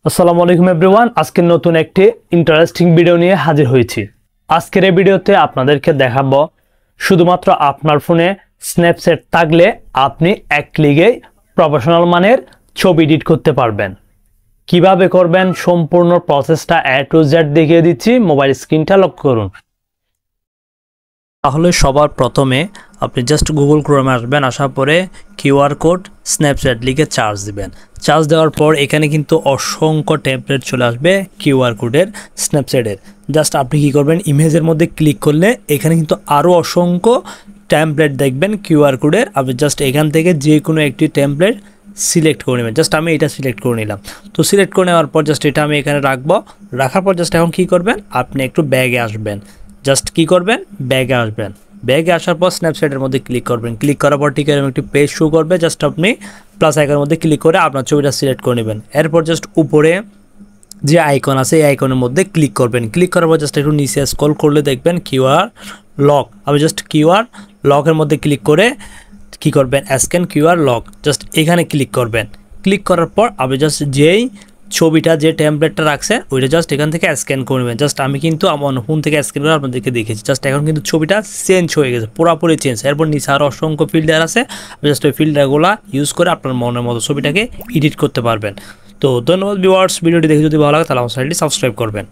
আসসালামু আলাইকুম এভরিওয়ান। আজকের নতুন একটি ইন্টারেস্টিং ভিডিও নিয়ে হাজির হয়েছি। আজকের এই ভিডিওতে আপনাদেরকে দেখাবো শুধুমাত্র আপনার ফোনে স্ন্যাপচ্যাট থাকলে আপনি এক ক্লিকেই প্রফেশনাল মানের ছবি এডিট করতে পারবেন। কিভাবে করবেন সম্পূর্ণ প্রসেসটা A to Z দেখিয়ে দিচ্ছি, মোবাইল স্ক্রিনটা লক করুন। তাহলে সবার প্রথমে আপনি জাস্ট গুগল ক্রোমে আসবেন, আসার পরে কিউআর কোড স্ন্যাপচ্যাট লিখে চার্জ দিবেন। চার্জ দেওয়ার পর এখানে কিন্তু অসংখ্য টেমপ্লেট চলে আসবে কিউআর কোডের স্ন্যাপচ্যাটের। জাস্ট আপনি কি করবেন, ইমেজের মধ্যে ক্লিক করলে এখানে কিন্তু আরও অসংখ্য টেমপ্লেট দেখবেন কিউআর কোডের। আপনি জাস্ট এখান থেকে যে কোনো একটি টেমপ্লেট সিলেক্ট করে নেবেন। জাস্ট আমি এটা সিলেক্ট করে নিলাম। তো সিলেক্ট করে নেওয়ার পর জাস্ট এটা আমি এখানে রাখবো। রাখার পর জাস্ট এখন কী করবেন, আপনি একটু ব্যাগে আসবেন। জাস্ট কি করবেন, ব্যাগে আসবেন। ব্যাগে আসার পর স্ন্যাপচ্যাটের মধ্যে ক্লিক করবেন। ক্লিক করার পর ঠিক এরকম একটি পেজ শো করবে। জাস্ট আপনি প্লাস আইকনের মধ্যে ক্লিক করে আপনার ছবিটা সিলেক্ট করে নেবেন। এরপর জাস্ট উপরে যে আইকন আছে এই আইকনের মধ্যে ক্লিক করবেন। ক্লিক করার পর জাস্ট একটু নিচে স্ক্রল করলে দেখবেন কিউআর লক। আপনি জাস্ট কিউআর লকের মধ্যে ক্লিক করে কি করবেন, স্ক্যান কিউআর লক, জাস্ট এখানে ক্লিক করবেন। ক্লিক করার পর আপনি জাস্ট যেই ছবিটা যে টেমপ্লেটটা রাখছে ওইটা জাস্ট এখান থেকে স্ক্যান করে নেবেন। জাস্ট আমি কিন্তু আমার ফোন থেকে স্ক্যান করে আপনাদেরকে দেখেছি। জাস্ট এখন কিন্তু ছবিটা চেঞ্জ হয়ে গেছে, পুরোপুরি চেঞ্জ। এরপর নিচে আরও অসংখ্য ফিল্টার আছে, জাস্ট ওই ফিল্টারগুলো ইউজ করে আপনার মনের মতো ছবিটাকে এডিট করতে পারবেন। তো ধন্যবাদ ভিউয়ার্স, ভিডিওটি দেখে যদি ভালো লাগে তাহলে আমার চ্যানেলটি সাবস্ক্রাইব করবেন।